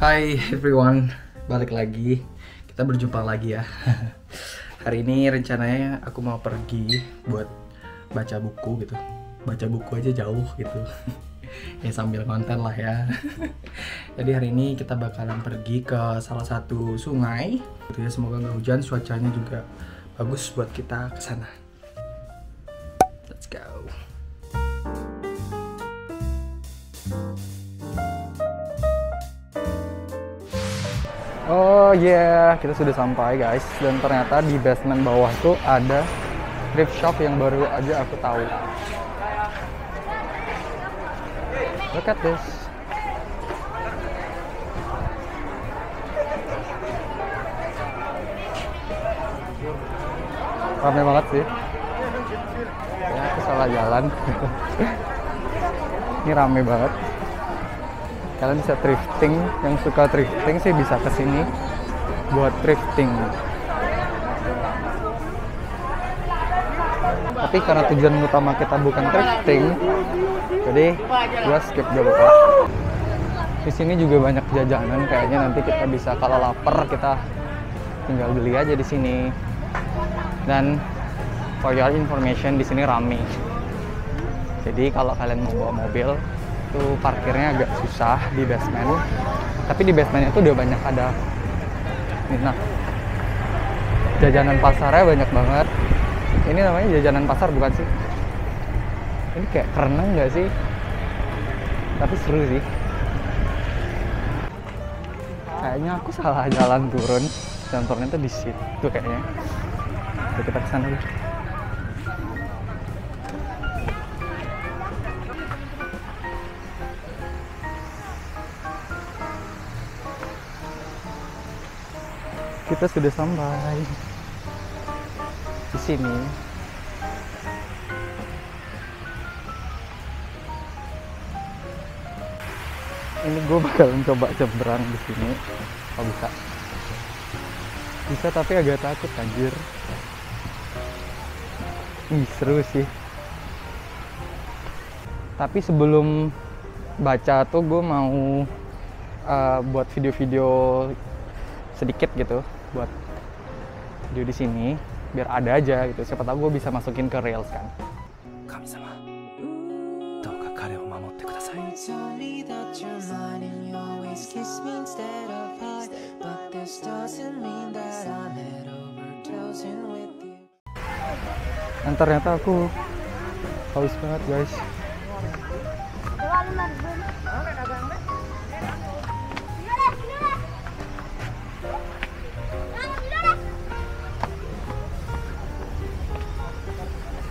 Hai everyone, balik lagi. Kita berjumpa lagi ya. Hari ini rencananya aku mau pergi buat baca buku gitu. Baca buku aja jauh gitu. Ya sambil konten lah ya. Jadi hari ini kita bakalan pergi ke salah satu sungai. Gitu ya, semoga nggak hujan, cuacanya juga bagus buat kita ke sana. Let's go. Oh yeah, kita sudah sampai guys. Dan ternyata di basement bawah tuh ada thrift shop yang baru aja aku tahu. Look at this. Rame banget sih. Ya, aku salah jalan. Ini rame banget. Kalian bisa thrifting, yang suka thrifting sih bisa kesini buat thrifting. Tapi karena tujuan utama kita bukan thrifting, jadi gua skip dulu ya. Di sini juga banyak jajanan, kayaknya nanti kita bisa kalau lapar kita tinggal beli aja di sini. Dan for your information, di sini rame. Jadi kalau kalian mau bawa mobil, itu parkirnya agak susah di basement, tapi di basementnya itu udah banyak ada nah jajanan pasarnya banyak banget. Ini namanya jajanan pasar bukan sih? Ini kayak kerenang nggak sih? Tapi seru sih. Kayaknya aku salah jalan turun, kantornya tuh di situ kayaknya. Oke, kita kesana dulu. Kita sudah sampai di sini. Ini gue bakalan coba seberang di sini. Oh bisa, bisa tapi agak takut anjir. Seru sih. Tapi sebelum baca tuh gue mau buat video-video sedikit gitu buat video di sini biar ada aja gitu, siapa tahu gue bisa masukin ke reels kan. Kami-sama, touka kare o mamotte kudasai. Dan ternyata aku haus banget guys.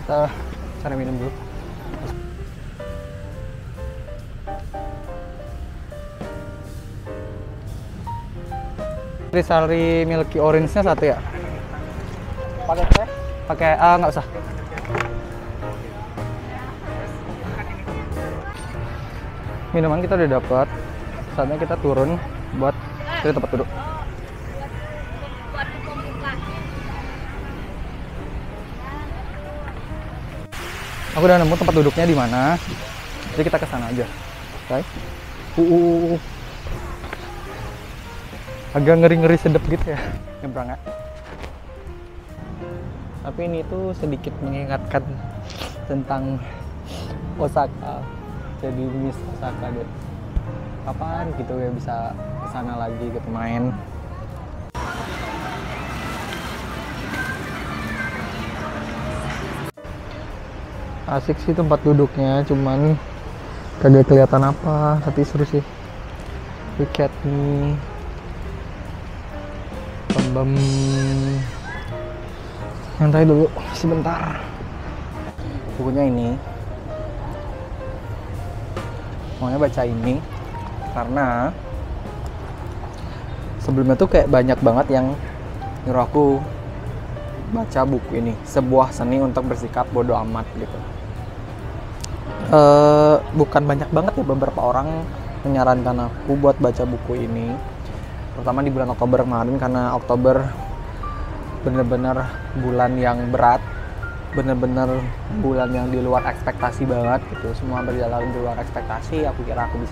Kita cari minum dulu. Sari Milky Orange-nya satu ya? Pakai teh? Pakai nggak usah. Minuman kita udah dapat. Saatnya kita turun buat cari tempat duduk. Aku udah nemu tempat duduknya di mana, jadi kita ke sana aja. Oke. Agak ngeri-ngeri sedep gitu ya nyebrangnya. Tapi ini tuh sedikit mengingatkan tentang Osaka. Jadi miss Osaka deh. Kapan gitu ya bisa ke sana lagi gitu main. Asik sih tempat duduknya, cuman kagak kelihatan apa, tapi seru sih. Look at me. Bam. Nyantai dulu sebentar. Bukunya ini. Maunya baca ini karena sebelumnya tuh kayak banyak banget yang nyuruh aku baca buku ini, sebuah seni untuk bersikap bodoh amat gitu. Bukan banyak banget ya, beberapa orang menyarankan aku buat baca buku ini, terutama di bulan Oktober kemarin, karena Oktober bener-bener bulan yang berat, bener-bener bulan yang di luar ekspektasi banget gitu. Semua berjalan di luar ekspektasi. Aku kira aku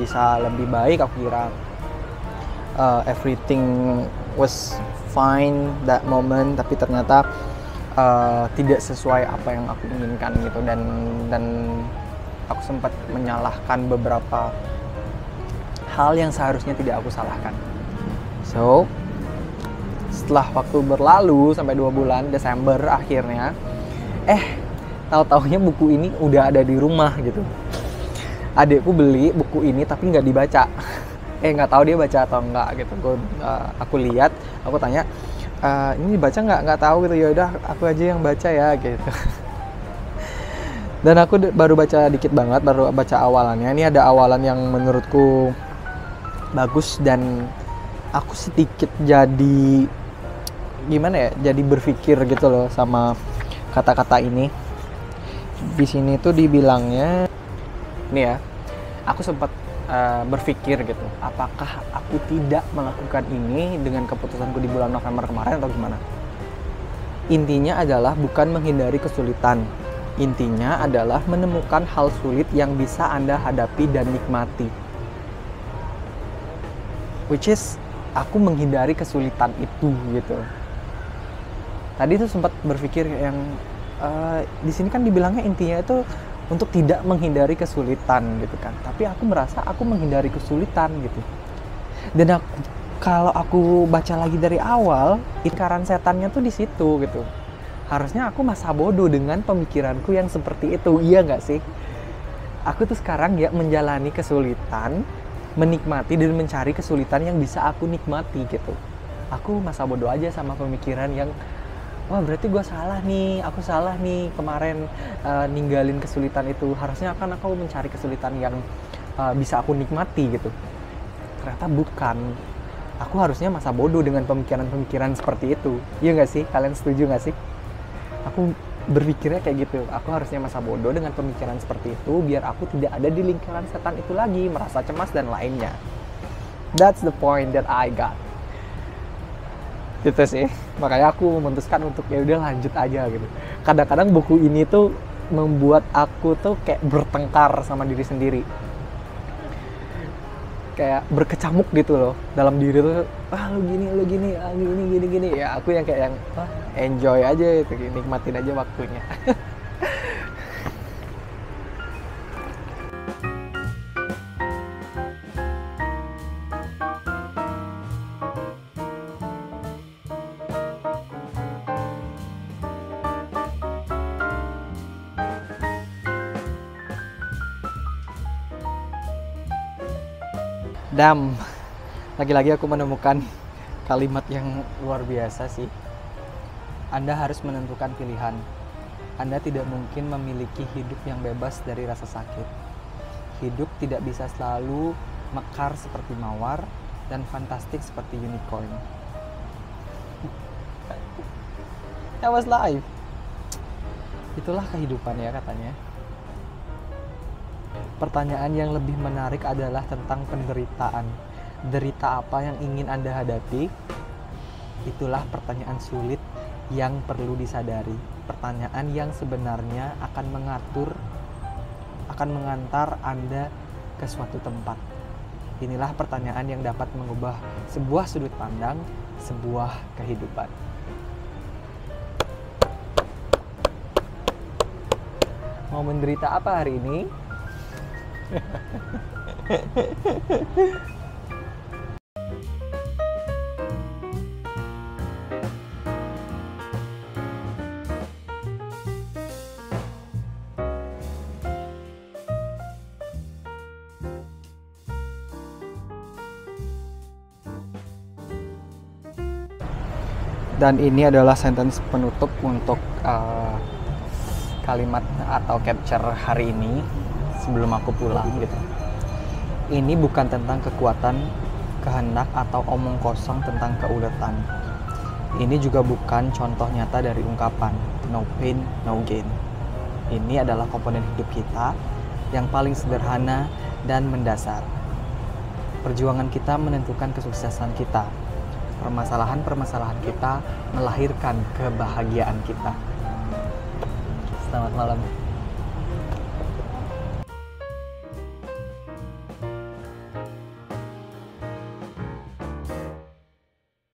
bisa lebih baik, aku kira everything was fine that moment, tapi ternyata tidak sesuai apa yang aku inginkan gitu, dan aku sempat menyalahkan beberapa hal yang seharusnya tidak aku salahkan. So setelah waktu berlalu sampai 2 bulan, Desember akhirnya tahu-taunya buku ini udah ada di rumah gitu. Adikku beli buku ini tapi nggak dibaca. Nggak tahu dia baca atau enggak gitu. Aku lihat, aku tanya, ini dibaca nggak tahu gitu. Ya udah aku aja yang baca ya gitu. Dan aku baru baca dikit banget, baru baca awalannya. Ini ada awalan yang menurutku bagus, dan aku sedikit jadi gimana ya, jadi berpikir gitu loh sama kata-kata ini. Di sini tuh dibilangnya, nih ya, aku sempat berpikir gitu, apakah aku tidak melakukan ini dengan keputusanku di bulan November kemarin atau gimana. Intinya adalah bukan menghindari kesulitan, intinya adalah menemukan hal sulit yang bisa Anda hadapi dan nikmati. Which is, aku menghindari kesulitan itu gitu. Tadi tuh sempat berpikir yang di sini kan dibilangnya intinya itu untuk tidak menghindari kesulitan gitu kan. Tapi aku merasa aku menghindari kesulitan gitu. Dan kalau aku baca lagi dari awal, lingkaran setannya tuh di situ gitu. Harusnya aku masa bodoh dengan pemikiranku yang seperti itu, iya nggak sih? Aku tuh sekarang ya menjalani kesulitan, menikmati dan mencari kesulitan yang bisa aku nikmati gitu. Aku masa bodoh aja sama pemikiran yang, wah berarti gue salah nih, aku salah nih kemarin ninggalin kesulitan itu. Harusnya kan aku mencari kesulitan yang bisa aku nikmati gitu. Ternyata bukan. Aku harusnya masa bodoh dengan pemikiran-pemikiran seperti itu. Iya nggak sih? Kalian setuju nggak sih? Aku berpikirnya kayak gitu. Aku harusnya masa bodoh dengan pemikiran seperti itu, biar aku tidak ada di lingkaran setan itu lagi, merasa cemas dan lainnya. That's the point that I got. Gitu sih, makanya aku memutuskan untuk ya udah lanjut aja gitu. Kadang-kadang buku ini tuh membuat aku tuh kayak bertengkar sama diri sendiri, kayak berkecamuk gitu loh dalam diri tuh. Lu gini, gini ya. Aku yang kayak yang enjoy aja gitu, nikmatin aja waktunya. Lagi-lagi aku menemukan kalimat yang luar biasa sih. Anda harus menentukan pilihan. Anda tidak mungkin memiliki hidup yang bebas dari rasa sakit. Hidup tidak bisa selalu mekar seperti mawar dan fantastik seperti unicorn. That was life. Itulah kehidupan ya katanya. Pertanyaan yang lebih menarik adalah tentang penderitaan. Derita apa yang ingin Anda hadapi? Itulah pertanyaan sulit yang perlu disadari. Pertanyaan yang sebenarnya akan mengantar Anda ke suatu tempat. Inilah pertanyaan yang dapat mengubah sebuah sudut pandang, sebuah kehidupan. Mau menderita apa hari ini? Dan ini adalah sentence penutup untuk kalimat atau capture hari ini sebelum aku pulang gitu. Ini bukan tentang kekuatan, kehendak, atau omong kosong tentang keuletan. Ini juga bukan contoh nyata dari ungkapan no pain, no gain. Ini adalah komponen hidup kita yang paling sederhana dan mendasar. Perjuangan kita menentukan kesuksesan kita. Permasalahan-permasalahan kita melahirkan kebahagiaan kita. Selamat malam.